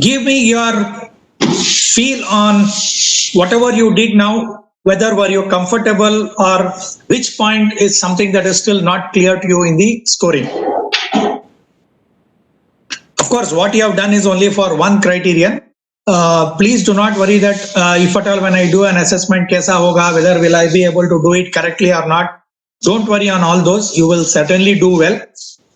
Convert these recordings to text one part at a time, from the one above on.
give me your feel on whatever you did now, whether were you comfortable or which point is something that is still not clear to you in the scoring. Of course, what you have done is only for one criterion. Please do not worry that if at all when I do an assessment, kaisa hoga, whether will I be able to do it correctly or not. Don't worry on all those. You will certainly do well.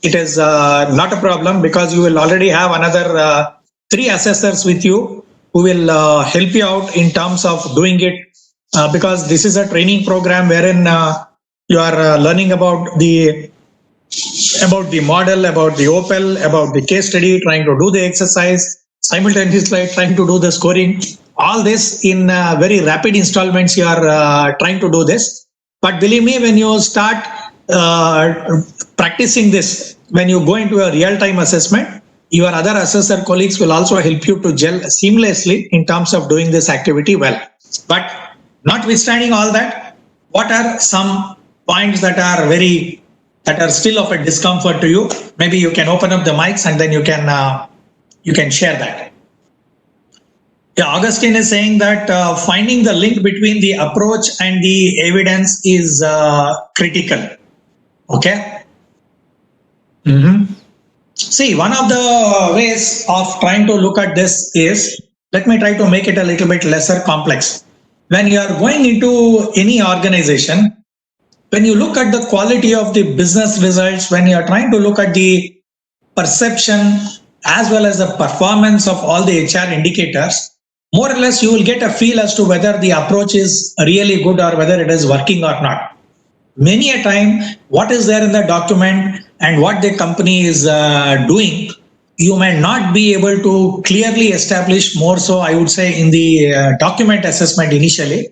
It is not a problem because you will already have another 3 assessors with you who will help you out in terms of doing it because this is a training program wherein you are learning about the model, about the Opel, about the case study, trying to do the exercise, simultaneously trying to do the scoring. All this in very rapid installments you are trying to do this. But believe me, when you start practicing this, when you go into a real-time assessment, your other assessor colleagues will also help you to gel seamlessly in terms of doing this activity well. But notwithstanding all that, what are some points that are still of a discomfort to you? Maybe you can open up the mics and then you can share that. Yeah, Augustine is saying that finding the link between the approach and the evidence is critical. Okay. See, one of the ways of trying to look at this is, let me try to make it a little bit lesser complex. When you are going into any organization, when you look at the quality of the business results, when you are trying to look at the perception as well as the performance of all the HR indicators, more or less you will get a feel as to whether the approach is really good or whether it is working or not. Many a time, what is there in the document and what the company is doing, you may not be able to clearly establish, more so I would say in the document assessment initially.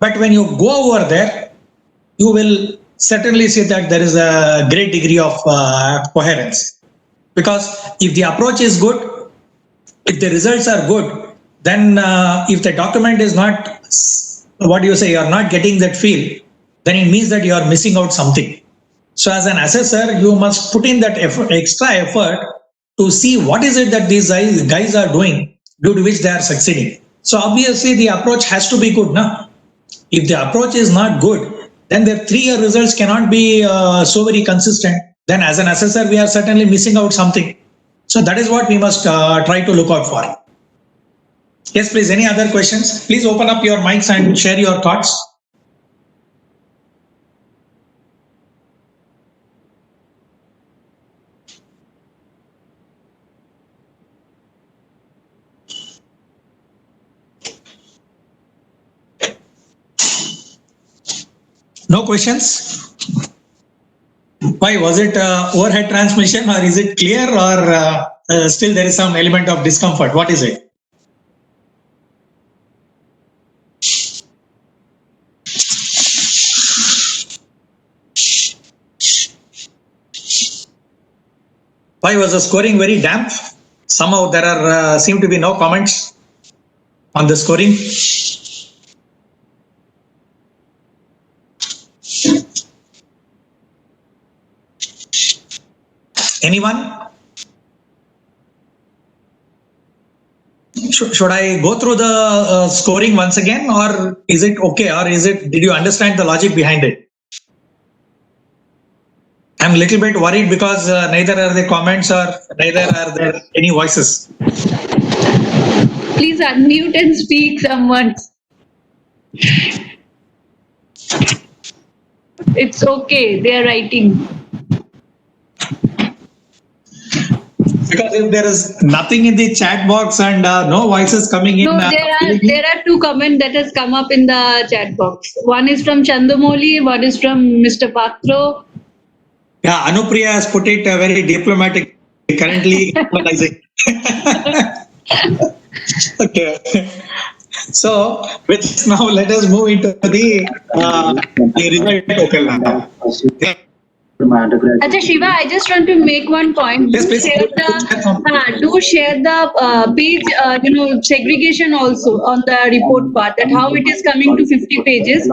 But when you go over there, you will certainly see that there is a great degree of coherence. Because if the approach is good, if the results are good, then if the document is not, you are not getting that feel, then it means that you are missing out something. So as an assessor, you must put in that extra effort to see what is it that these guys are doing, due to which they are succeeding. So obviously the approach has to be good. No? If the approach is not good, then the 3-year results cannot be so very consistent. Then as an assessor, we are certainly missing out something. So that is what we must try to look out for. Yes, please. Any other questions? Please open up your mics and share your thoughts. No questions? Why? Was it overhead transmission or is it clear or still there is some element of discomfort? What is it? Why was the scoring very damp? Somehow there are seem to be no comments on the scoring. Anyone? Should I go through the scoring once again, or is it okay, or did you understand the logic behind it? I'm a little bit worried because neither are there comments or neither are there any voices. Please unmute and speak someone. It's okay, they are writing. Because if there is nothing in the chat box and no voices coming in. No, there are 2 comments that has come up in the chat box. One is from Chandamoli, one is from Mr. Patro. Yeah, Anupriya has put it very diplomatic, currently analyzing. Okay. So, with this now, let us move into the result. Acha Shiva, I just want to make one point. Yes, please. Do share the page, segregation also on the report part, that how it is coming to 50 pages.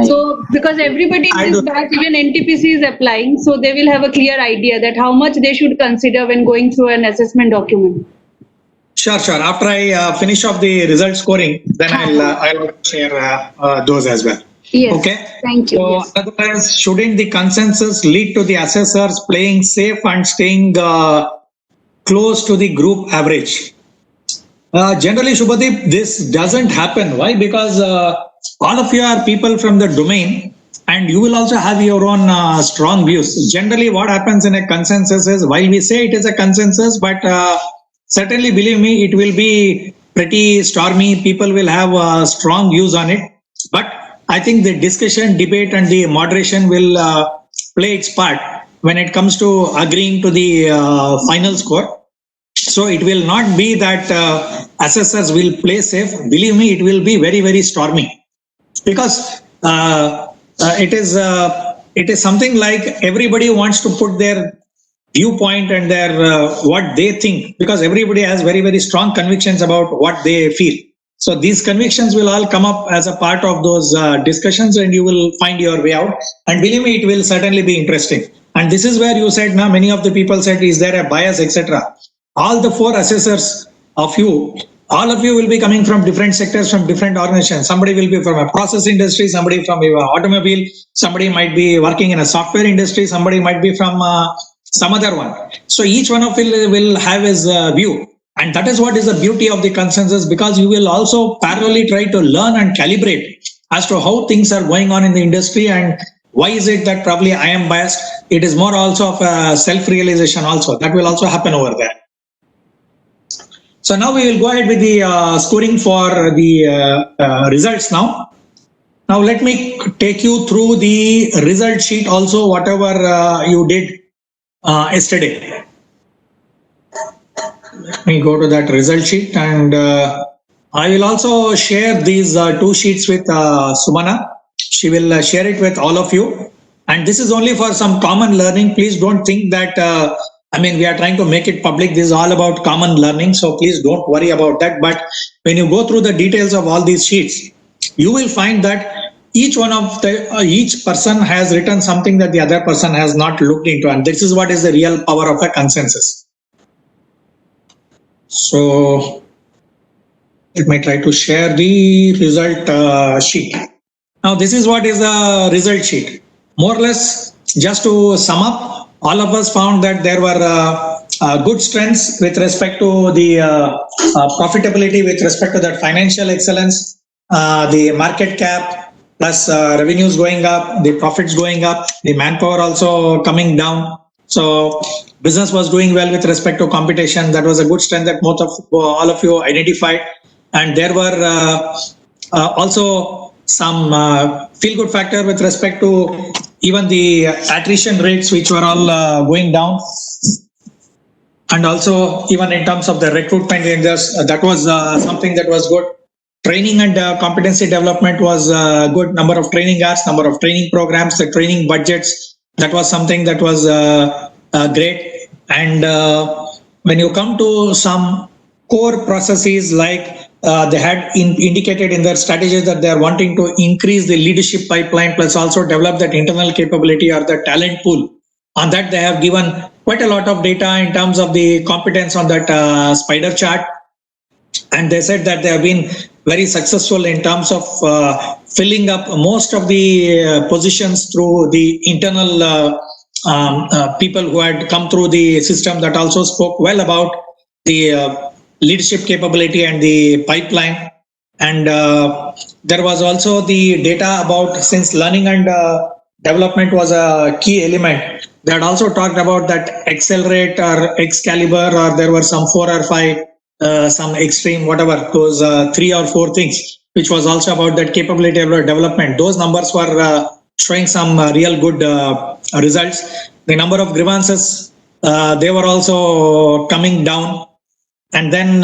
So, because everybody in this batch, even NTPC is applying, so they will have a clear idea that how much they should consider when going through an assessment document. Sure, sure. After I finish off the result scoring, then I'll share those as well. Yes. Okay. Thank you. So, Yes. otherwise, shouldn't the consensus lead to the assessors playing safe and staying close to the group average? Generally, Shubhadeep, this doesn't happen. Why? Because all of you are people from the domain, and you will also have your own strong views. Generally, what happens in a consensus is, while we say it is a consensus, but certainly, believe me, it will be pretty stormy. People will have strong views on it. But I think the discussion, debate, and the moderation will play its part when it comes to agreeing to the final score. So it will not be that assessors will play safe. Believe me, it will be very, very stormy, because it is something like everybody wants to put their viewpoint and their what they think, because everybody has very, very strong convictions about what they feel. So these convictions will all come up as a part of those discussions, and you will find your way out. And believe me, it will certainly be interesting. And this is where you said, now many of the people said, is there a bias, etc. All the four assessors of you, all of you will be coming from different sectors, from different organizations. Somebody will be from a process industry, somebody from automobile, somebody might be working in a software industry, somebody might be from some other one. So each one of you will have his view. And that is what is the beauty of the consensus, because you will also parallelly try to learn and calibrate as to how things are going on in the industry, and why is it that probably I am biased. It is more also of a self-realization also. That will also happen over there. So now we will go ahead with the scoring for the results now. Now let me take you through the result sheet also, whatever you did yesterday. Let me go to that result sheet, and I will also share these two sheets with Sumana. She will share it with all of you. And this is only for some common learning. Please don't think that, we are trying to make it public. This is all about common learning. So please don't worry about that. But when you go through the details of all these sheets, you will find that each one of the each person has written something that the other person has not looked into. And this is what is the real power of a consensus. So let me try to share the result sheet. Now this is what is the result sheet. More or less, just to sum up, all of us found that there were good strengths with respect to the profitability, with respect to that financial excellence, the market cap, plus revenues going up, the profits going up, the manpower also coming down. So business was doing well with respect to competition. That was a good strength that all of you identified. And there were also some feel-good factor with respect to even the attrition rates, which were all going down. And also even in terms of the recruitment ranges, that was something that was good. Training and competency development was good. Number of training hours, number of training programs, the training budgets, that was something that was great. And when you come to some core processes, like they had indicated in their strategy that they are wanting to increase the leadership pipeline, plus also develop that internal capability or the talent pool. On that, they have given quite a lot of data in terms of the competence on that spider chart. And they said that they have been very successful in terms of filling up most of the positions through the internal people who had come through the system. That also spoke well about the leadership capability and the pipeline. And there was also the data about, since learning and development was a key element, they had also talked about that Accelerate or Excalibur, or there were some 4 or 5 some extreme, whatever, those 3 or 4 things, which was also about that capability of development. Those numbers were showing some real good results. The number of grievances, they were also coming down. And then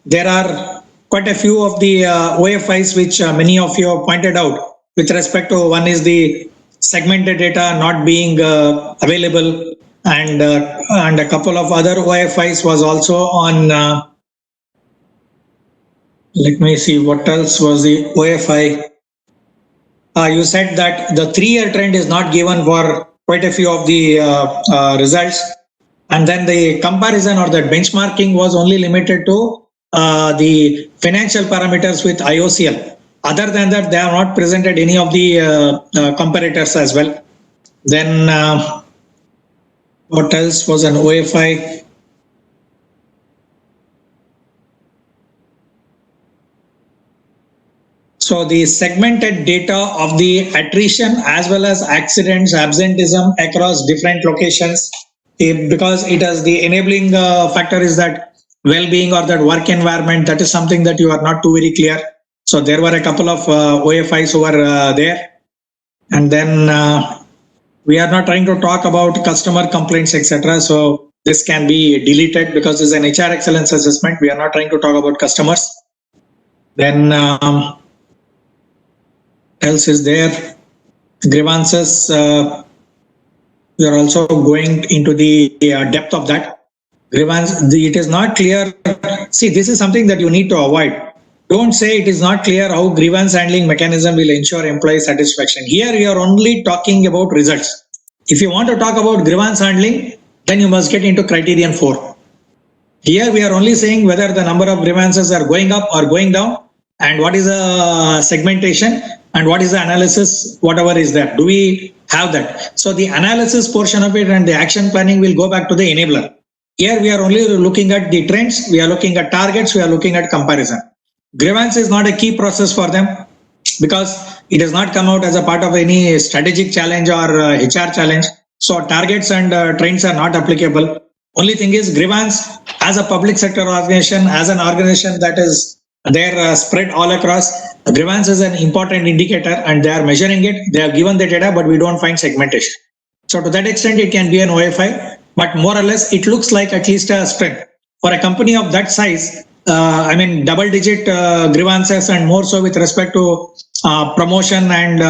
there are quite a few of the OFIs, which many of you have pointed out with respect to. One is the segmented data not being available, and a couple of other OFIs was also on. Let me see what else was the OFI. You said that the 3-year trend is not given for quite a few of the results. And then the comparison or the benchmarking was only limited to the financial parameters with IOCL. Other than that, they have not presented any of the comparators as well. Then what else was an OFI? So the segmented data of the attrition as well as accidents, absenteeism across different locations, because it is the enabling factor is that well-being or that work environment, that is something that you are not too very clear. So there were a couple of OFIs who were there. And then we are not trying to talk about customer complaints, etc. So this can be deleted because it's an HR excellence assessment. We are not trying to talk about customers. Then else is there? Grievances. We are also going into the depth of that. Grievance. It is not clear. See, this is something that you need to avoid. Don't say it is not clear how grievance handling mechanism will ensure employee satisfaction. Here you are only talking about results. If you want to talk about grievance handling, then you must get into criterion 4. Here we are only saying whether the number of grievances are going up or going down, and what is the segmentation and what is the analysis, whatever is there. Do we have that? So the analysis portion of it and the action planning will go back to the enabler. Here we are only looking at the trends, we are looking at targets, we are looking at comparison. Grievance is not a key process for them because it does not come out as a part of any strategic challenge or HR challenge. So targets and trends are not applicable. Only thing is grievance as a public sector organization, as an organization that is there spread all across, grievance is an important indicator and they are measuring it. They have given the data, but we don't find segmentation. So to that extent, it can be an OFI, but more or less it looks like at least a strength. For a company of that size, double digit grievances and more so with respect to promotion and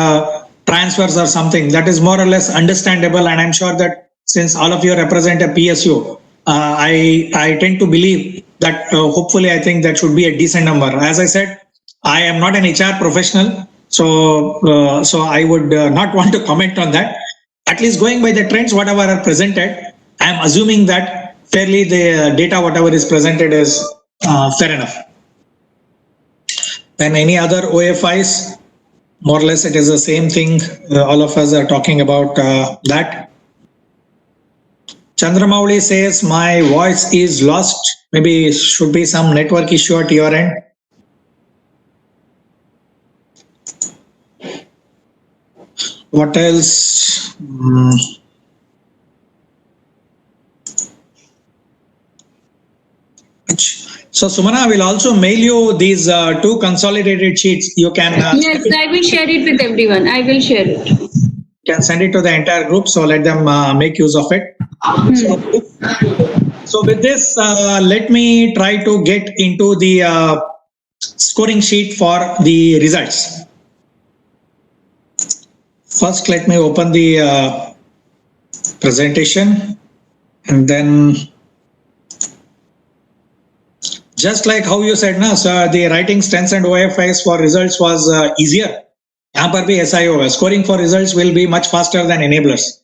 transfers or something, that is more or less understandable. And I'm sure that since all of you represent a PSU, I tend to believe that hopefully I think that should be a decent number. As I said, I am not an HR professional, so I would not want to comment on that. At least going by the trends, whatever are presented, I am assuming that fairly the data, whatever is presented is fair enough. Then any other OFIs, more or less it is the same thing. All of us are talking about that. Chandramouli says my voice is lost. Maybe should be some network issue at your end. What else? So Sumana will also mail you these two consolidated sheets. You can Yes, I will share it with everyone. I will share it. Can send it to the entire group. So let them make use of it. So with this, let me try to get into the scoring sheet for the results. First, let me open the presentation, and then just like how you said, na, so the writing strengths and OFIs for results was easier. यहाँ पर भी ऐसा ही होगा. Scoring for results will be much faster than enablers.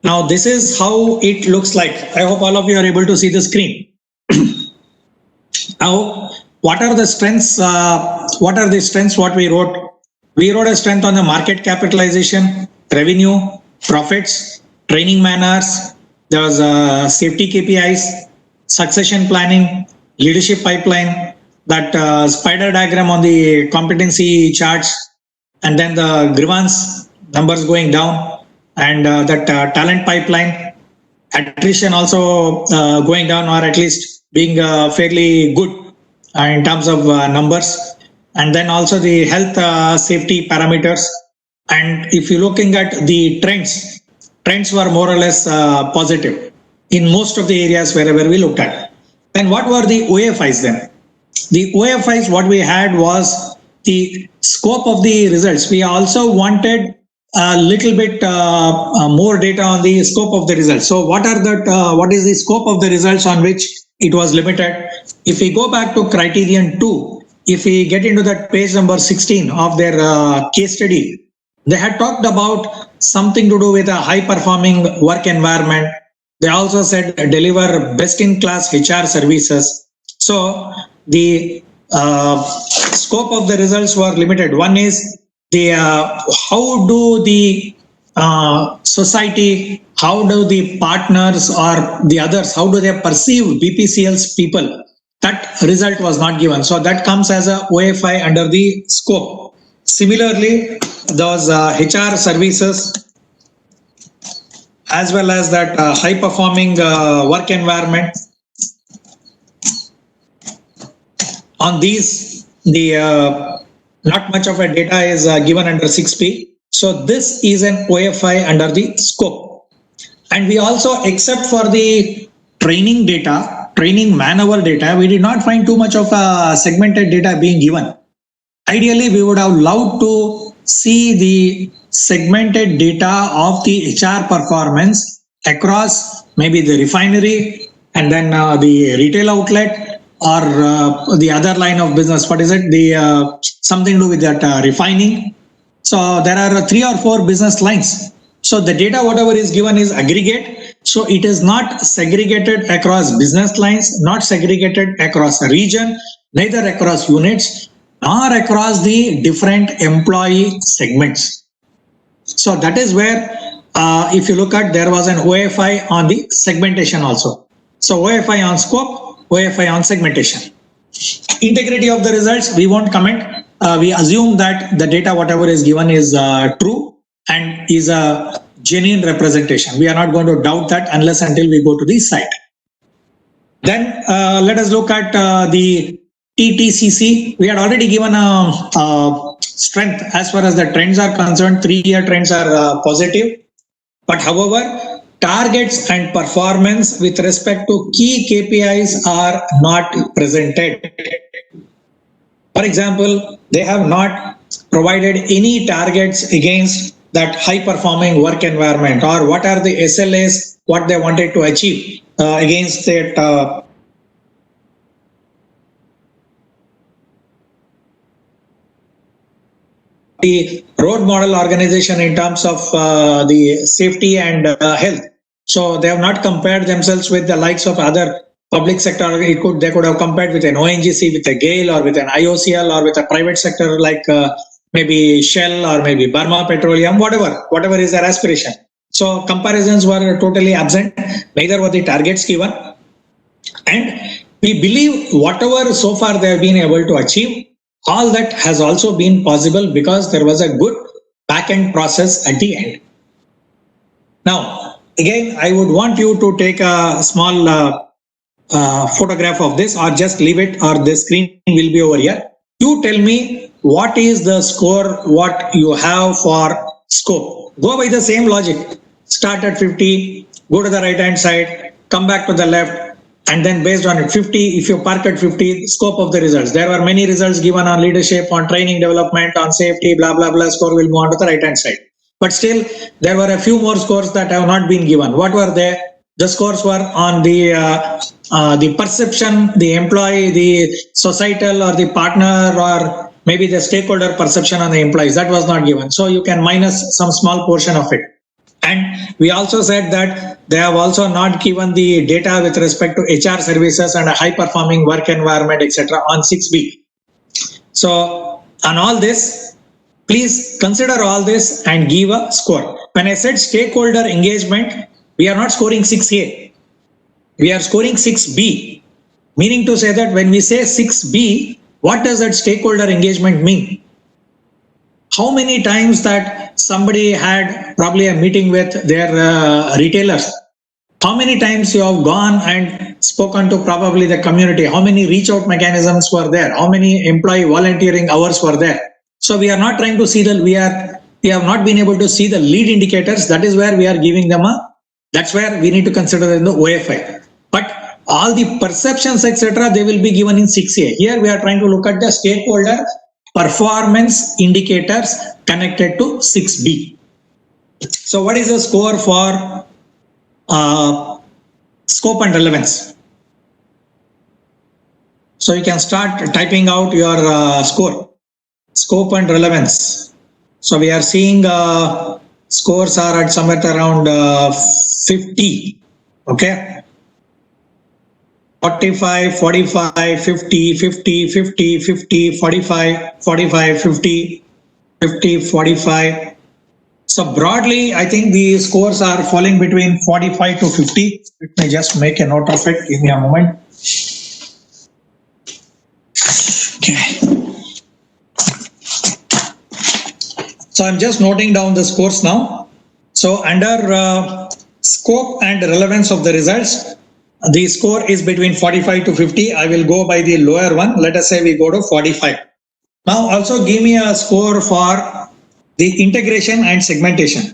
Now this is how it looks like. I hope all of you are able to see the screen. Now, what are the strengths? What we wrote? We wrote a strength on the market capitalization, revenue, profits, training man-hours. There was safety KPIs, succession planning, leadership pipeline, that spider diagram on the competency charts, and then the grievance numbers going down, and that talent pipeline, attrition also going down, or at least being fairly good in terms of numbers, and then also the health safety parameters. And if you're looking at the trends were more or less positive in most of the areas wherever we looked at. Then what were the OFIs then? The OFIs, what we had was the scope of the results. We also wanted a little bit more data on the scope of the results. So what is the scope of the results on which it was limited? If we go back to criterion 2, if we get into that page number 16 of their case study, they had talked about something to do with a high performing work environment. They also said deliver best-in-class HR services. So the scope of the results were limited. One is the how do the society, how do the partners or the others, how do they perceive BPCL's people? That result was not given. So that comes as a OFI under the scope. Similarly, those HR services as well as that high performing work environment. On these, the not much of a data is given under 6P. So this is an OFI under the scope. And we also, except for the training data, training manual data, we did not find too much of segmented data being given. Ideally, we would have loved to see the segmented data of the HR performance across maybe the refinery and then the retail outlet or the other line of business. What is it? The something to do with that refining. So there are 3 or 4 business lines. So the data, whatever is given, is aggregate. So it is not segregated across business lines, not segregated across a region, neither across units, nor across the different employee segments. So that is where, if you look at, there was an OFI on the segmentation also. So OFI on scope, OFI on segmentation. Integrity of the results, we won't comment. We assume that the data, whatever is given, is true and is a genuine representation. We are not going to doubt that unless until we go to the site. Then let us look at the TTCC. We had already given a strength as far as the trends are concerned. 3-year trends are positive. But however, targets and performance with respect to key KPIs are not presented. For example, they have not provided any targets against that high performing work environment, or what are the SLAs, what they wanted to achieve against that the road model organization in terms of the safety and health. So they have not compared themselves with the likes of other public sector. They could have compared with an ONGC, with a GAIL, or with an IOCL, or with a private sector like maybe Shell or maybe Burma Petroleum, whatever is their aspiration. So comparisons were totally absent. Neither were the targets given. And we believe whatever so far they have been able to achieve, all that has also been possible because there was a good back-end process at the end. Now, again, I would want you to take a small photograph of this, or just leave it, or the screen will be over here. You tell me what is the score, what you have for scope. Go by the same logic. Start at 50, go to the right hand side, come back to the left, and then based on it, 50, if you park at 50, scope of the results. There were many results given on leadership, on training development, on safety, blah, blah, blah. Score will move on to the right hand side. But still, there were a few more scores that have not been given. What were they? The scores were on the perception, the employee, the societal or the partner, or maybe the stakeholder perception on the employees. That was not given. So you can minus some small portion of it. And we also said that they have also not given the data with respect to HR services and a high performing work environment, etc. on 6B. So on all this, please consider all this and give a score. When I said stakeholder engagement, we are not scoring 6A. We are scoring 6B. Meaning to say that when we say 6B, what does that stakeholder engagement mean? How many times that somebody had probably a meeting with their retailers? How many times you have gone and spoken to probably the community? How many reach out mechanisms were there? How many employee volunteering hours were there? So we are not trying to see we have not been able to see the lead indicators. That is where we are giving them that's where we need to consider in the OFI. But all the perceptions, etc., they will be given in 6A. Here we are trying to look at the stakeholder performance indicators connected to 6B. So what is the score for scope and relevance? So you can start typing out your score. Scope and relevance. So we are seeing scores are at somewhere around 50. Okay. 45, 45, 50, 50, 50, 50, 45, 45, 50, 50, 45. So broadly, I think the scores are falling between 45 to 50. Let me just make a note of it. Give me a moment. Okay. So I'm just noting down the scores now. So under scope and relevance of the results, the score is between 45 to 50. I will go by the lower one. Let us say we go to 45. Now also give me a score for the integration and segmentation.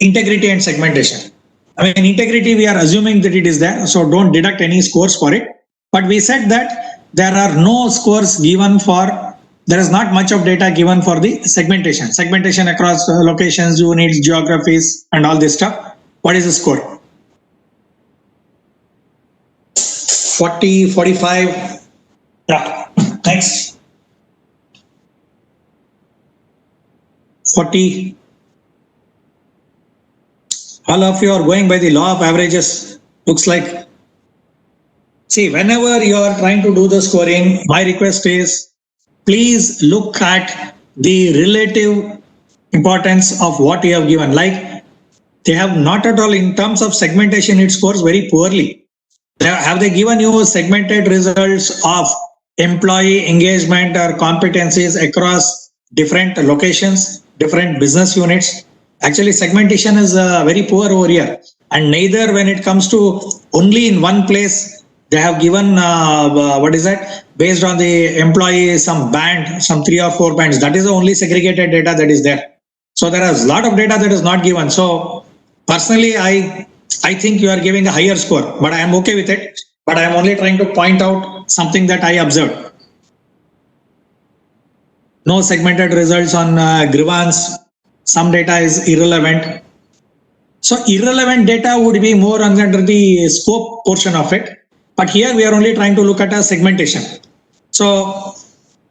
Integrity and segmentation. I mean, integrity, we are assuming that it is there, so don't deduct any scores for it. But we said that there are no scores given for, there is not much of data given for the segmentation. Segmentation across locations, units, geographies, and all this stuff. What is the score? 40, 45. Yeah, next. 40. All of you are going by the law of averages. Looks like. See, whenever you are trying to do the scoring, my request is please look at the relative importance of what you have given. Like they have not at all in terms of segmentation, it scores very poorly. Have they given you segmented results of employee engagement or competencies across different locations, different business units? Actually, segmentation is very poor over here. And neither when it comes to only in one place, they have given, what is that? Based on the employee, some band, some 3 or 4 bands. That is the only segregated data that is there. So there is a lot of data that is not given. So personally, I think you are giving a higher score, but I am okay with it. But I am only trying to point out something that I observed. No segmented results on grievance. Some data is irrelevant. So irrelevant data would be more under the scope portion of it. But here we are only trying to look at a segmentation. So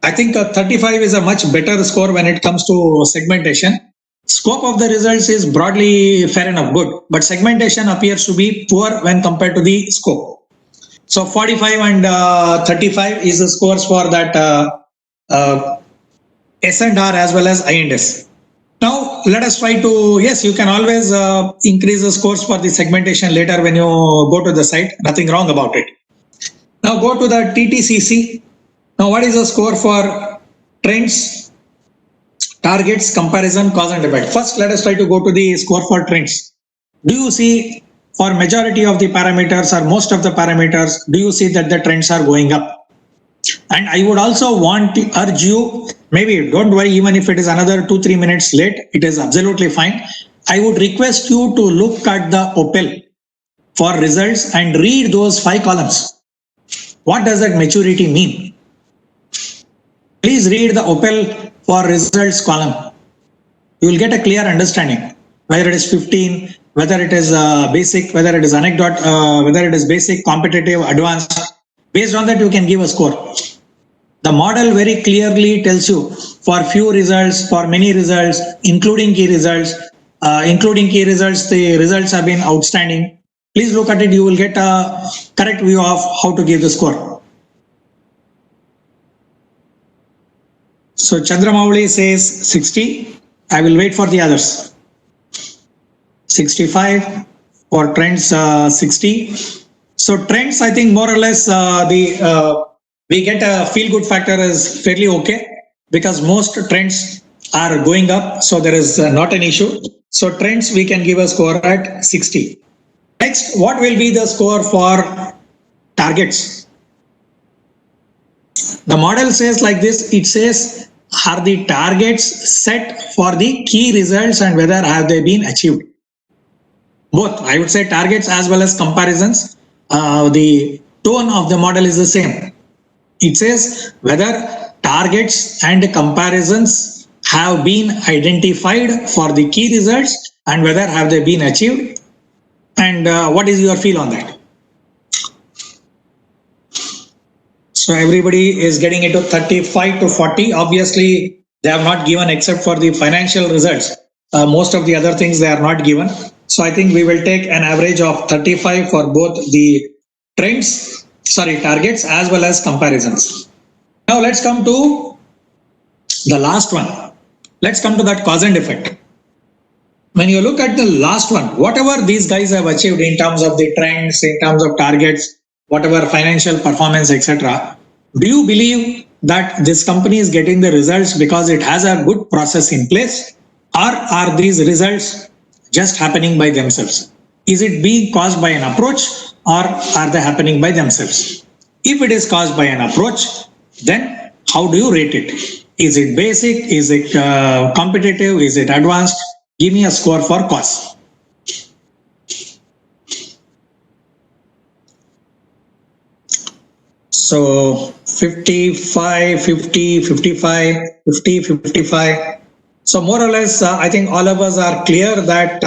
I think 35 is a much better score when it comes to segmentation. Scope of the results is broadly fair enough, good, but segmentation appears to be poor when compared to the scope. So 45 and 35 is the scores for that S&R as well as I&S. Now let us try to, yes, you can always increase the scores for the segmentation later when you go to the site, nothing wrong about it. Now go to the TTCC. Now what is the score for trends, targets, comparison, cause and effect? First, let us try to go to the score for trends. Do you see for majority of the parameters or most of the parameters, do you see that the trends are going up? And I would also want to urge you, maybe don't worry, even if it is another 2-3 minutes late, it is absolutely fine. I would request you to look at the OPEL for results and read those 5 columns. What does that maturity mean? Please read the OPEL for results column. You will get a clear understanding, whether it is 15, whether it is basic, whether it is anecdote, whether it is basic, competitive, advanced. Based on that, you can give a score. The model very clearly tells you for few results, for many results, including key results, the results have been outstanding. Please look at it. You will get a correct view of how to give the score. So Chandramouli says 60. I will wait for the others. 65 for trends, 60. So trends, I think more or less we get a feel good factor is fairly okay because most trends are going up. So there is not an issue. So trends, we can give a score at 60. Next, what will be the score for targets? The model says like this, it says, are the targets set for the key results and whether have they been achieved? Both, I would say targets as well as comparisons. The tone of the model is the same. It says whether targets and comparisons have been identified for the key results and whether have they been achieved. And what is your feel on that? So everybody is getting into 35 to 40. Obviously, they have not given except for the financial results. Most of the other things they are not given. So I think we will take an average of 35 for both the targets as well as comparisons. Now let's come to the last one. Let's come to that cause and effect. When you look at the last one, whatever these guys have achieved in terms of the trends, in terms of targets, whatever financial performance, etc., do you believe that this company is getting the results because it has a good process in place, or are these results just happening by themselves? Is it being caused by an approach, or are they happening by themselves? If it is caused by an approach, then how do you rate it? Is it basic? Is it competitive? Is it advanced? Give me a score for cause. So 55, 50, 55, 50, 55. So more or less, I think all of us are clear that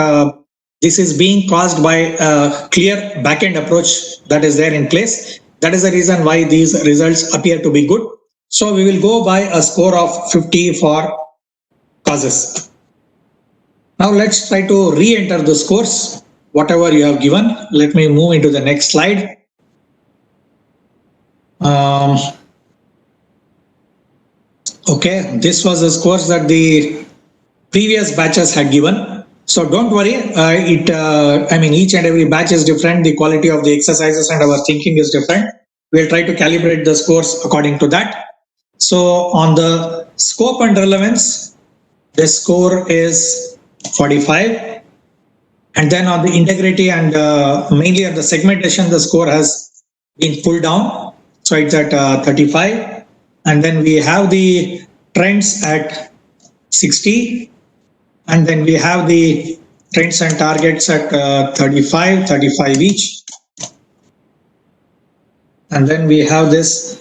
this is being caused by a clear back-end approach that is there in place. That is the reason why these results appear to be good. So we will go by a score of 50 for causes. Now let's try to re-enter the scores, whatever you have given. Let me move into the next slide. Okay, this was the scores that the previous batches had given. So don't worry, each and every batch is different. The quality of the exercises and our thinking is different. We'll try to calibrate the scores according to that. So on the scope and relevance, the score is 45. And then on the integrity and mainly on the segmentation, the score has been pulled down. So it's at 35. And then we have the trends at 60. And then we have the trends and targets at 35 each. And then we have this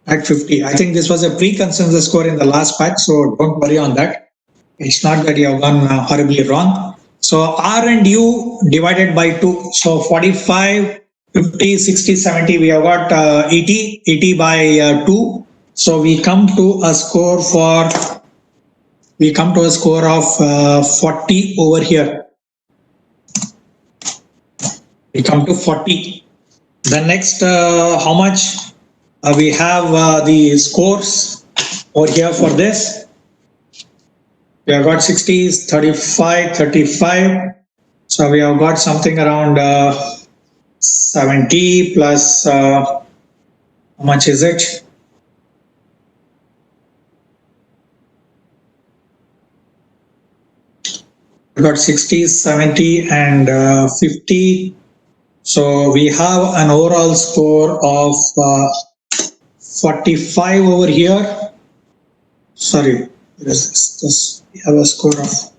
at 50. I think this was a pre-consensus score in the last batch, so don't worry on that. It's not that you have gone horribly wrong. So R and U divided by 2. So 45, 50, 60, 70, we have got 80 by 2. So we come to a score of 40 over here. We come to 40. The next, how much we have the scores over here for this. We have got 60, 35, 35. So we have got something around 70 plus, how much is it? We got 60, 70 and 50. So we have an overall score of 45 over here. Sorry, we have a score of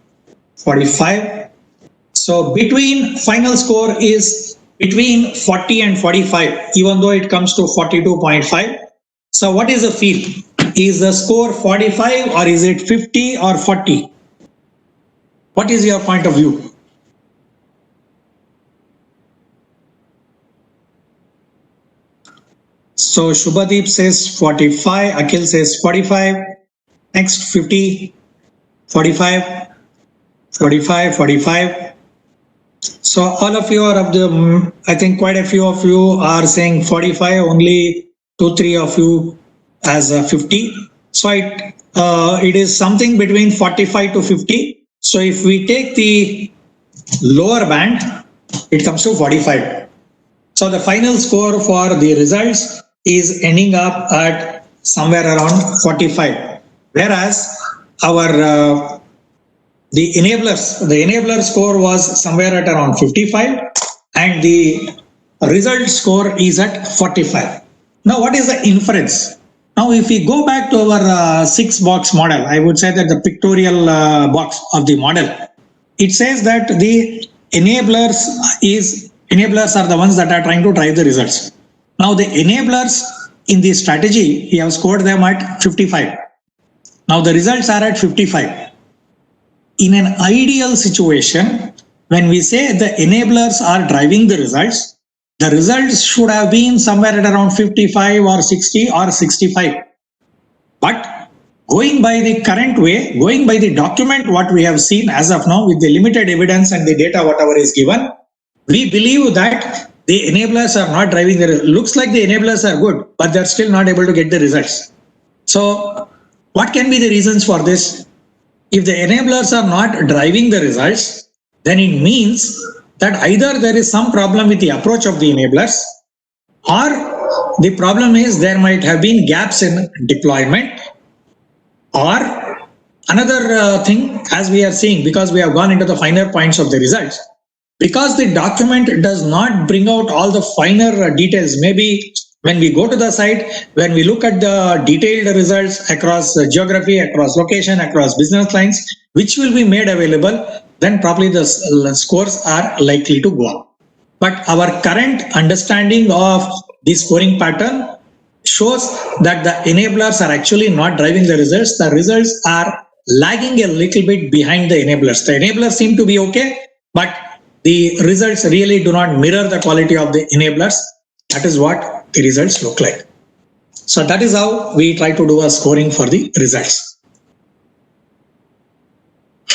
45. So between final score is between 40 and 45, even though it comes to 42.5. So what is the feel? Is the score 45 or is it 50 or 40? What is your point of view? So Shubhadeep says 45, Akhil says 45, next 50, 45, 45, 45. So all of you are of the, I think quite a few of you are saying 45, only 2-3 of you as 50. So it is something between 45 to 50. So if we take the lower band, it comes to 45. So the final score for the results is ending up at somewhere around 45. Whereas our the enabler score was somewhere at around 55 and the result score is at 45. Now what is the inference? Now if we go back to our 6-box model, I would say that the pictorial box of the model, it says that the enablers are the ones that are trying to drive the results. Now the enablers in the strategy, we have scored them at 55. Now the results are at 55. In an ideal situation, when we say the enablers are driving the results should have been somewhere at around 55 or 60 or 65. But going by the current way, going by the document what we have seen as of now with the limited evidence and the data whatever is given, we believe that the enablers are not driving the, looks like the enablers are good, but they're still not able to get the results. So what can be the reasons for this? If the enablers are not driving the results, then it means that either there is some problem with the approach of the enablers, or the problem is there might have been gaps in deployment, or another thing, as we are seeing, because we have gone into the finer points of the results, because the document does not bring out all the finer details. Maybe when we go to the site, when we look at the detailed results across geography, across location, across business lines, which will be made available, then probably the scores are likely to go up. But our current understanding of the scoring pattern shows that the enablers are actually not driving the results. The results are lagging a little bit behind the enablers. The enablers seem to be okay, but the results really do not mirror the quality of the enablers. That is what the results look like. So that is how we try to do a scoring for the results.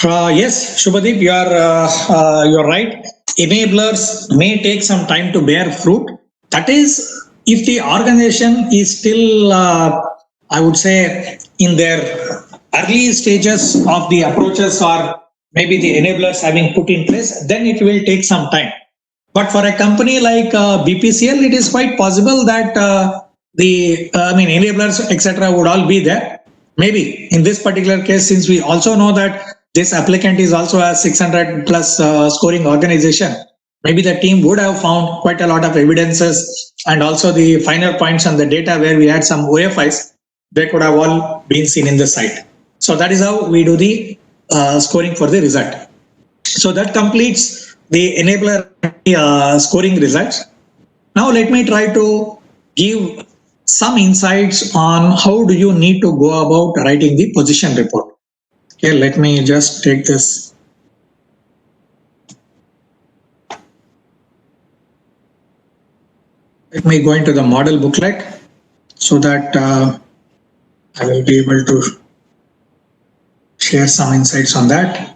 Yes, Shubhadeep, you're right. Enablers may take some time to bear fruit. That is, if the organization is still, I would say, in their early stages of the approaches or maybe the enablers having put in place, then it will take some time. But for a company like BPCL, it is quite possible that enablers, etc., would all be there. Maybe in this particular case, since we also know that this applicant is also a 600 plus scoring organization, maybe the team would have found quite a lot of evidences and also the finer points on the data where we had some OFIs, they could have all been seen in the site. So that is how we do the scoring for the result. So that completes the enabler scoring results. Now let me try to give some insights on how do you need to go about writing the position report. Okay, let me just take this. Let me go into the model booklet so that I will be able to share some insights on that.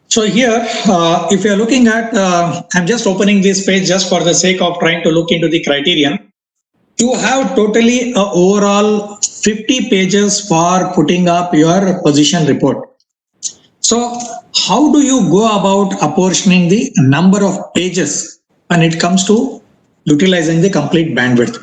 So here, if you're looking at, I'm just opening this page just for the sake of trying to look into the criterion. You have totally overall 50 pages for putting up your position report. So how do you go about apportioning the number of pages when it comes to utilizing the complete bandwidth?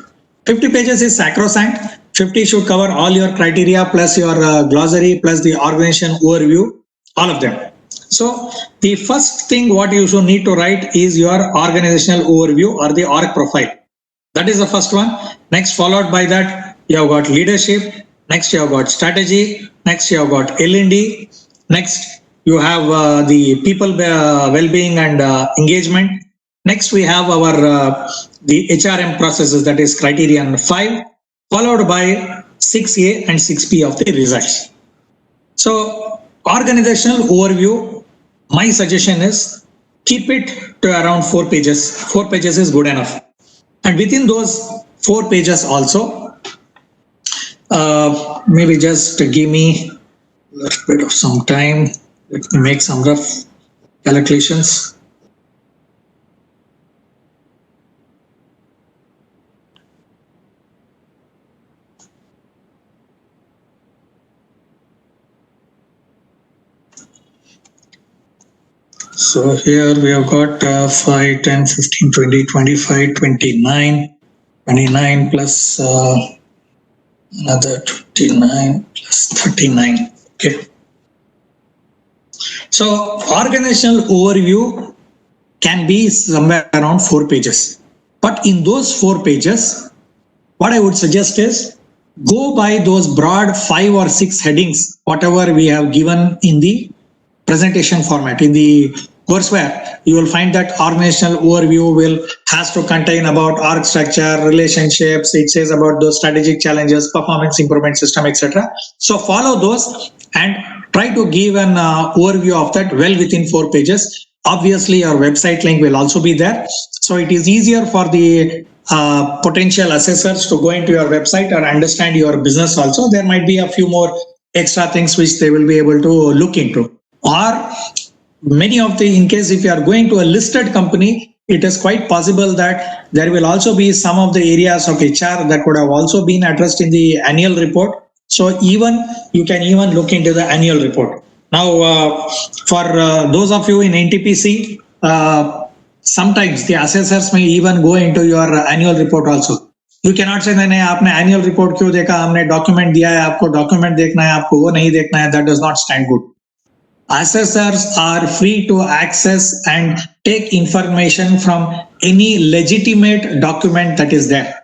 50 pages is sacrosanct. 50 should cover all your criteria plus your glossary plus the organization overview, all of them. So the first thing what you should need to write is your organizational overview or the org profile. That is the first one. Next, followed by that, you have got leadership. Next, you have got strategy. Next, you have got L&D. Next, you have the people well-being and engagement. Next, we have our the HRM processes, that is criterion 5, followed by 6A and 6B of the results. So organizational overview, my suggestion is keep it to around 4 pages. 4 pages is good enough. And within those 4 pages also, maybe just give me a little bit of some time. Let me make some rough calculations. So here we have got 5, 10, 15, 20, 25, 29, 29 plus another 29 plus 39. Okay. So organizational overview can be somewhere around 4 pages. But in those 4 pages, what I would suggest is go by those broad 5 or 6 headings, whatever we have given in the presentation format. In the courseware, you will find that organizational overview has to contain about org structure, relationships. It says about those strategic challenges, performance improvement system, etc. So follow those and try to give an overview of that well within 4 pages. Obviously, your website link will also be there. So it is easier for the potential assessors to go into your website or understand your business also. There might be a few more extra things which they will be able to look into. Or many of the, in case if you are going to a listed company, it is quite possible that there will also be some of the areas of HR that could have also been addressed in the annual report. So even you can even look into the annual report. Now, for those of you in NTPC, sometimes the assessors may even go into your annual report also. You cannot say नहीं आपने annual report क्यों देखा, हमने document दिया है, आपको document देखना है, आपको वो नहीं देखना है. That does not stand good. Assessors are free to access and take information from any legitimate document that is there.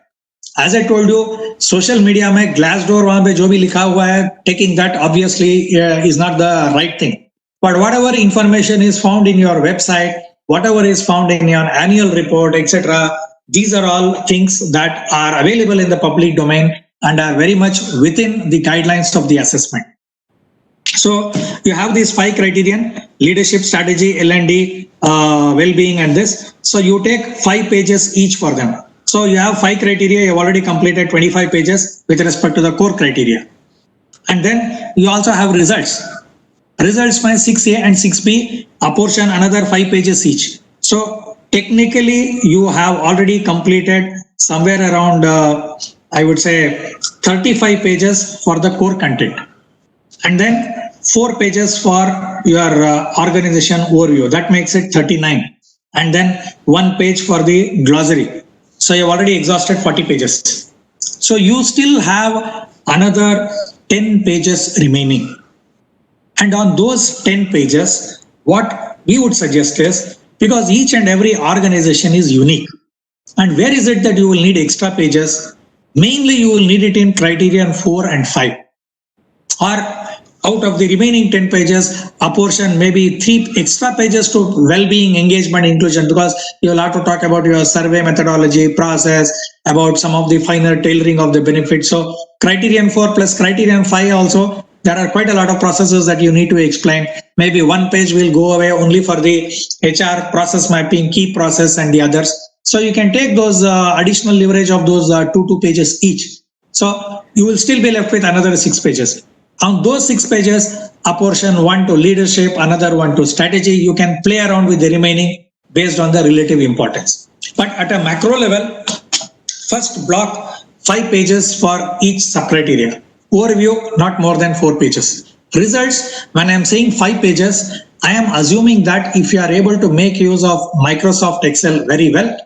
As I told you, social media में Glassdoor वहाँ पे जो भी लिखा हुआ है, taking that obviously is not the right thing. But whatever information is found in your website, whatever is found in your annual report, etc., these are all things that are available in the public domain and are very much within the guidelines of the assessment. So you have these 5 criterion: leadership, strategy, L&D, well-being, and this. So you take 5 pages each for them. So you have 5 criteria. You have already completed 25 pages with respect to the core criteria. And then you also have results. Results by 6A and 6B apportion another 5 pages each. So technically you have already completed somewhere around, I would say 35 pages for the core content. And then 4 pages for your organization overview. That makes it 39. And then 1 page for the glossary. So you've already exhausted 40 pages. So you still have another 10 pages remaining. And on those 10 pages, what we would suggest is, because each and every organization is unique. And where is it that you will need extra pages? Mainly you will need it in criterion 4 and 5. Or out of the remaining 10 pages, apportion maybe 3 extra pages to well-being, engagement, inclusion, because you will have to talk about your survey methodology, process, about some of the finer tailoring of the benefits. So criterion 4 plus criterion 5 also, there are quite a lot of processes that you need to explain. Maybe 1 page will go away only for the HR process mapping, key process, and the others. So you can take those additional leverage of those 2 pages each. So you will still be left with another 6 pages. On those 6 pages, apportion 1 to leadership, another 1 to strategy. You can play around with the remaining based on the relative importance. But at a macro level, first block 5 pages for each sub-criteria. Overview, not more than 4 pages. Results, when I am saying 5 pages, I am assuming that if you are able to make use of Microsoft Excel very well,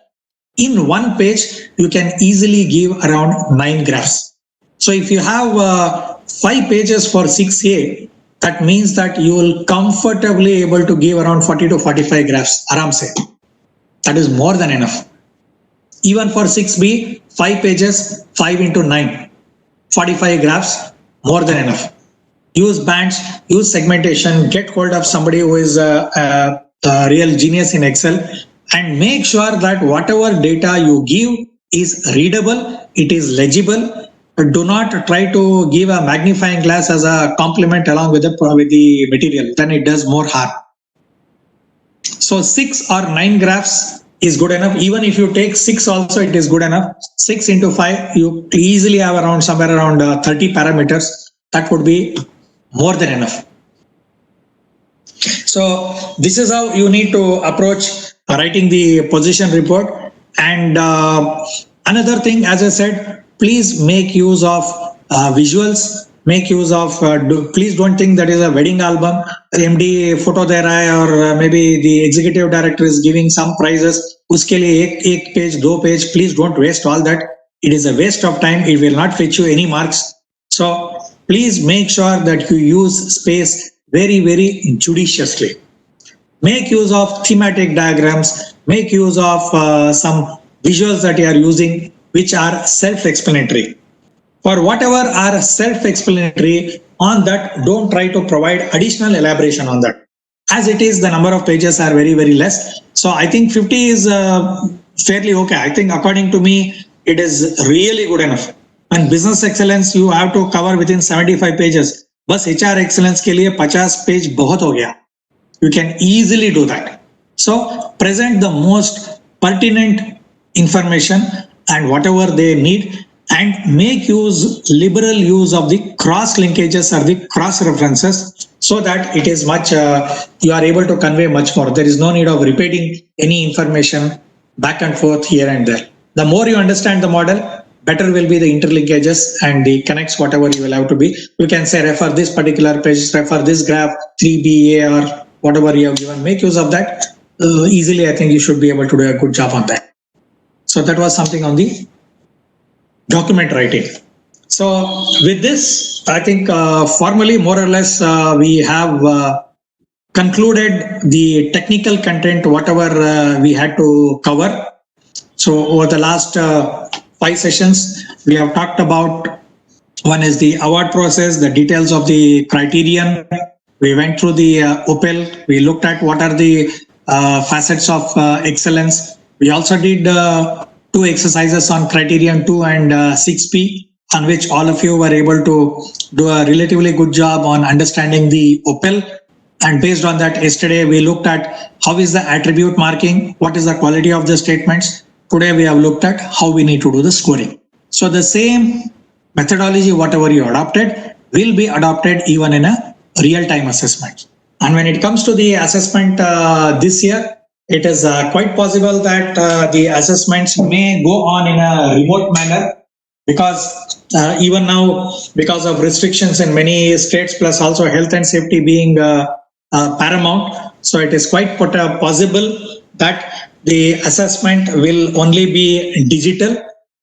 in 1 page, you can easily give around 9 graphs. So if you have 5 pages for 6A, that means that you will comfortably able to give around 40 to 45 graphs, aram se. That is more than enough. Even for 6B, 5 pages, 5 into 9, 45 graphs, more than enough. Use bands, use segmentation, get hold of somebody who is a real genius in Excel, and make sure that whatever data you give is readable, it is legible. Do not try to give a magnifying glass as a complement along with the material, then it does more harm. So 6 or 9 graphs is good enough. Even if you take 6 also, it is good enough. 6 into 5, you easily have around somewhere around 30 parameters. That would be more than enough. So this is how you need to approach writing the position report. And another thing, as I said, please make use of visuals, make use of, please don't think that is a wedding album, MD photo there or maybe the executive director is giving some prizes, uske liye ek page, 2 page, please don't waste all that. It is a waste of time, it will not fetch you any marks. So please make sure that you use space very, very judiciously. Make use of thematic diagrams, make use of some visuals that you are using. which are self-explanatory. For whatever are self-explanatory, on that, don't try to provide additional elaboration on that. As it is, the number of pages are very, very less. So I think 50 is fairly okay. I think according to me, it is really good enough. And business excellence, you have to cover within 75 pages. बस HR excellence के लिए 50 page बहुत हो गया. You can easily do that. So present the most pertinent information and whatever they need, and make liberal use of the cross linkages or the cross references, so that it is much, you are able to convey much more. There is no need of repeating any information back and forth here and there. The more you understand the model, better will be the interlinkages and the connects, whatever you will have to be. You can say refer this particular page, refer this graph, 3BA or whatever you have given. Make use of that. Easily, I think you should be able to do a good job on that. So that was something on the document writing. So with this, I think formally, more or less, we have concluded the technical content, whatever we had to cover. So over the last 5 sessions, we have talked about, one is the award process, the details of the criterion. We went through the OPEL. We looked at what are the facets of excellence. We also did 2 exercises on criterion 2 and 6P, on which all of you were able to do a relatively good job on understanding the OPEL. And based on that, yesterday we looked at how is the attribute marking, what is the quality of the statements. Today we have looked at how we need to do the scoring. So the same methodology, whatever you adopted, will be adopted even in a real-time assessment. And when it comes to the assessment this year, it is quite possible that the assessments may go on in a remote manner, because even now, because of restrictions in many states, plus also health and safety being paramount, so it is quite possible that the assessment will only be digital.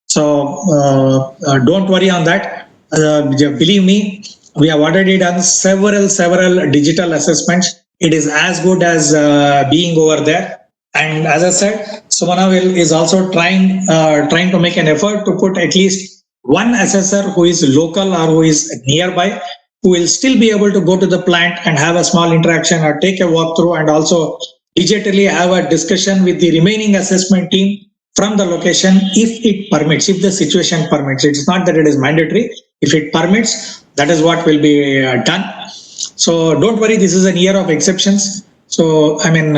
So don't worry on that. Believe me, we have already done several digital assessments. It is as good as being over there. And as I said, Sumana is also trying to make an effort to put at least one assessor who is local or who is nearby, who will still be able to go to the plant and have a small interaction or take a walkthrough, and also digitally have a discussion with the remaining assessment team from the location, if it permits, if the situation permits. It's not that it is mandatory. If it permits, that is what will be done. So don't worry, this is a year of exceptions. So I mean,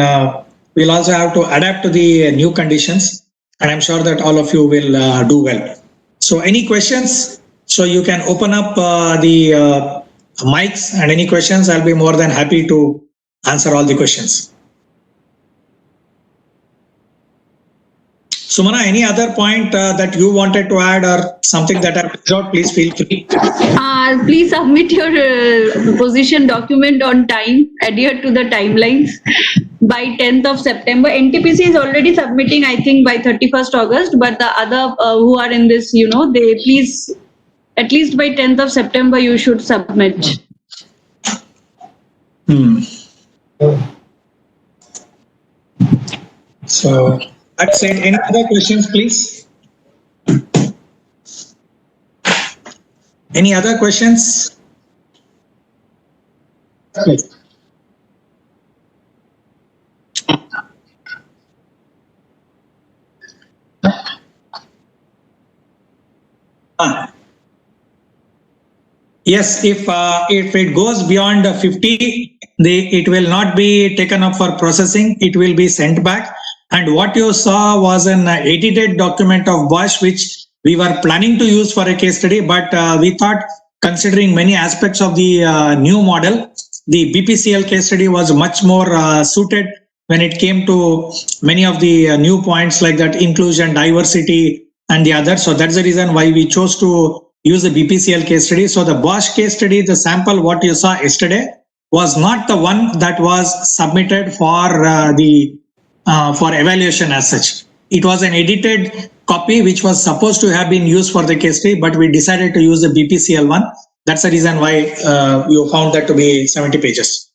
we'll also have to adapt to the new conditions, and I'm sure that all of you will do well. So any questions? So you can open up the mics, and any questions, I'll be more than happy to answer all the questions. Sumana, any other point that you wanted to add or something that I missed out, please feel free. Please submit your position document on time, adhere to the timelines by 10th of September. NTPC is already submitting, I think, by 31st August, but the other who are in this, they please, at least by 10th of September, you should submit. So that's it. Any other questions, please? Any other questions? Please. Yes, if it goes beyond 50, it will not be taken up for processing. It will be sent back. And what you saw was an edited document of Bosch, which we were planning to use for a case study, but we thought, considering many aspects of the new model, the BPCL case study was much more suited when it came to many of the new points like that, inclusion, diversity, and the others. So that's the reason why we chose to use the BPCL case study. So the Bosch case study, the sample what you saw yesterday, was not the one that was submitted for for evaluation as such. It was an edited copy which was supposed to have been used for the case study, but we decided to use the BPCL one. That's the reason why you found that to be 70 pages.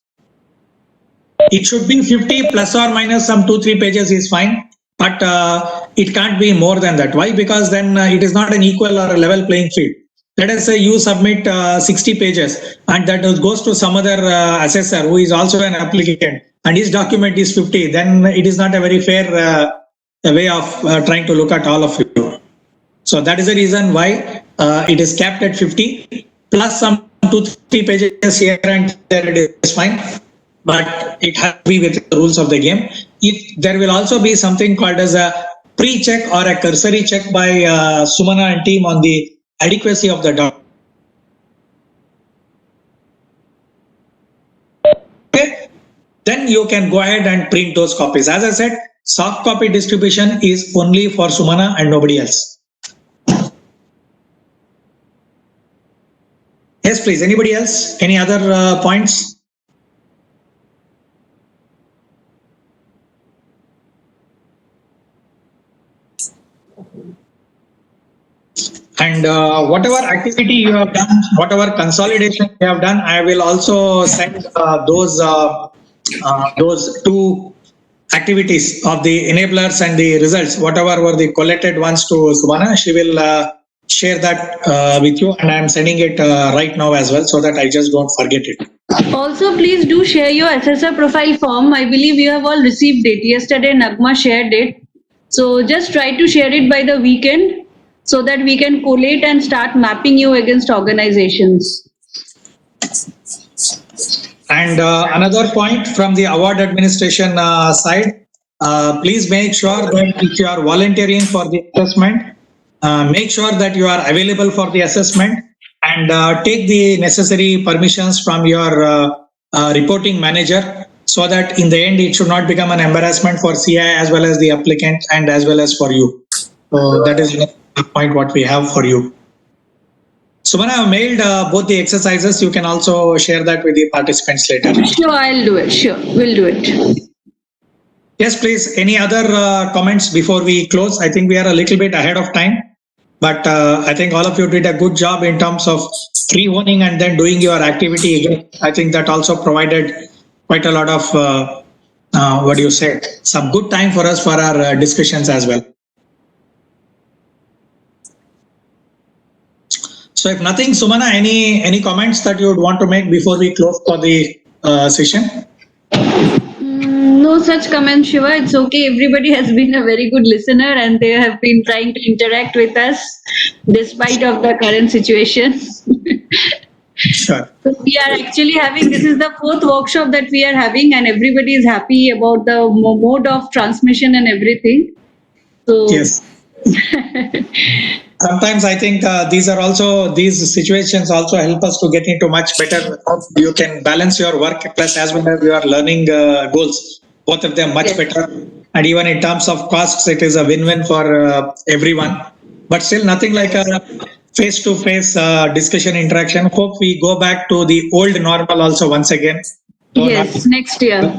It should be 50 plus or minus some 2-3 pages is fine. but it can't be more than that. Why? Because then it is not an equal or a level playing field. Let us say you submit 60 pages and that goes to some other assessor who is also an applicant and his document is 50, then it is not a very fair way of trying to look at all of you. So that is the reason why it is capped at 50 plus some 2-3 pages here and there, it is fine. But it has to be with the rules of the game. There will also be something called as a pre-check or a cursory check by Sumana and team on the adequacy of the document. Okay, then you can go ahead and print those copies. As I said, soft copy distribution is only for Sumana and nobody else. Yes, please. Anybody else? Any other points? And whatever activity you have done, whatever consolidation you have done, I will also send those 2 activities of the enablers and the results, whatever were the collected ones to Sumana. She will share that with you, and I am sending it right now as well so that I just don't forget it. Also, please do share your assessor profile form. I believe you have all received it. Yesterday, Nagma shared it. So just try to share it by the weekend so that we can collate and start mapping you against organizations. And another point from the award administration side, please make sure that if you are volunteering for the assessment, make sure that you are available for the assessment and take the necessary permissions from your reporting manager so that in the end it should not become an embarrassment for CI as well as the applicant and as well as for you. So that is the point what we have for you. Sumana, I have mailed both the exercises. You can also share that with the participants later. Sure, I'll do it. Sure, we'll do it. Yes, please. Any other comments before we close? I think we are a little bit ahead of time, but I think all of you did a good job in terms of pre-warning and then doing your activity again. I think that also provided quite a lot of, some good time for us for our discussions as well. So if nothing, Sumana, any comments that you would want to make before we close for the session? No such comments, Shiva. It's okay. Everybody has been a very good listener and they have been trying to interact with us despite of the current situation. Sure. So we are actually having, this is the 4th workshop that we are having and everybody is happy about the mode of transmission and everything. So yes. Sometimes I think these situations also help us to get into much better. You can balance your work plus as well as your learning goals. Both of them much better. And even in terms of costs, it is a win-win for everyone. But still nothing like a face-to-face discussion interaction. Hope we go back to the old normal also once again. So yes, next year.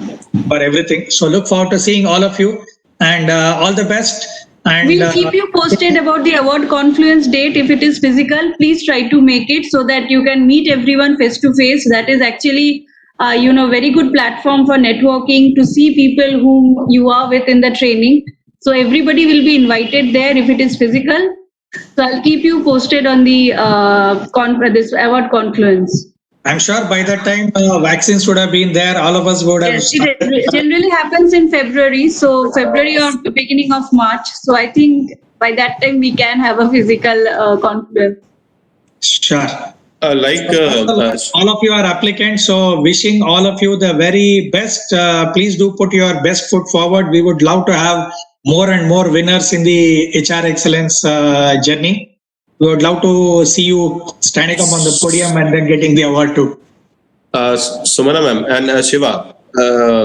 For everything. So look forward to seeing all of you and all the best. And we'll keep you posted about the award confluence date. If it is physical, please try to make it so that you can meet everyone face to face. That is actually, very good platform for networking to see people whom you are with in the training. So everybody will be invited there if it is physical. So I'll keep you posted on the this award confluence. I'm sure by that time vaccines would have been there. All of us would have. Yes, it generally happens in February. So February or the beginning of March. So I think by that time we can have a physical confluence. Sure. All of you are applicants. So wishing all of you the very best. Please do put your best foot forward. We would love to have more and more winners in the HR excellence journey. We would love to see you standing up on the podium and then getting the award too. Sumana ma'am and Shiva,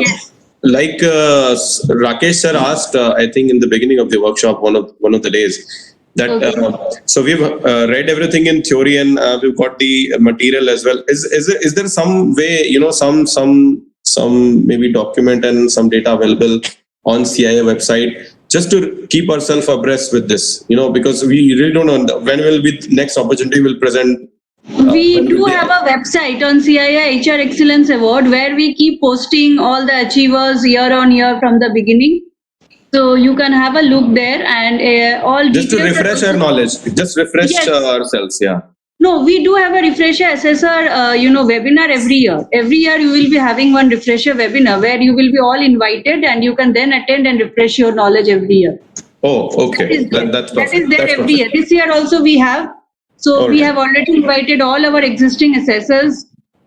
yes. Like Rakesh sir asked, I think in the beginning of the workshop, one of the days, that so we've read everything in theory and we've got the material as well. Is there some way, some maybe document and some data available on CIA website just to keep ourselves abreast with this, because we really don't know when will be next opportunity will present. We do have a website on CII HR Excellence Award where we keep posting all the achievers year on year from the beginning. So you can have a look there, and all Just to details are refresh our also- knowledge, just refresh Yes. ourselves. Yeah. No, we do have a refresher assessor, webinar every year. Every year you will be having one refresher webinar where you will be all invited, and you can then attend and refresh your knowledge every year. Oh, okay. That is there. That's That perfect. is there That's every year. perfect. This year also we have. So All we right. have already invited all our existing assessors.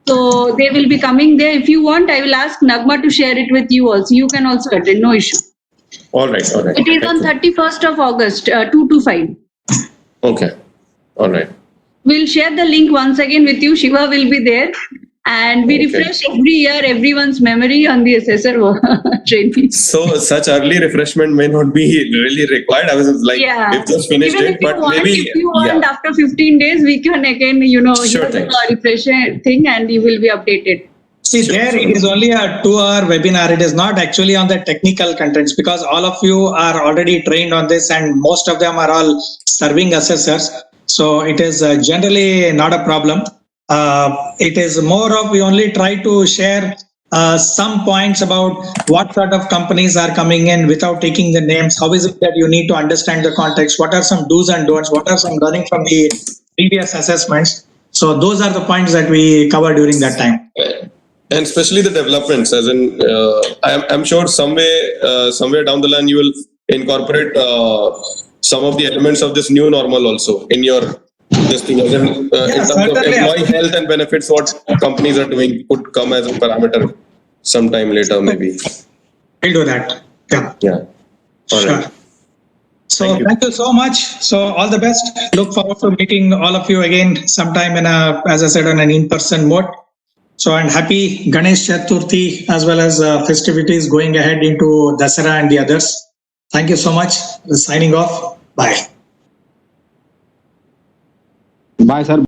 So they will be coming there. If you want, I will ask Nagma to share it with you also. You can also attend, no issue. All right. All right. It is on Thank you. 31st of August, 2 to 5. Okay. All right. We'll share the link once again with you. Shiva will be there. And we Okay. refresh every year everyone's memory on the assessor training. So such early refreshment may not be really required. I was like, Yeah. we've just finished Even it, if you but want, maybe if you want, yeah. after 15 days, we can again, Sure hear thing. the refresher thing, and you will be updated. See, Sure, there sure. it is only a 2-hour webinar. It is not actually on the technical contents because all of you are already trained on this and most of them are all serving assessors. So it is generally not a problem. It is more of we only try to share some points about what sort of companies are coming in without taking the names. How is it that you need to understand the context? What are some do's and don'ts? What are some learning from the previous assessments? So those are the points that we cover during that time. And especially the developments, as in, I'm sure somewhere down the line you will incorporate some of the elements of this new normal also in your this thing, as in terms of certainly. employee health and benefits. What companies are doing could come as a parameter sometime later, maybe. We'll do that. Yeah. Yeah. All Sure. right. So thank you so much. So all the best. Look forward to meeting all of you again sometime as I said, on an in-person mode. So and happy Ganesh Chaturthi as well as festivities going ahead into Dasara and the others. Thank you so much. Signing off. Bye. Bye, sir.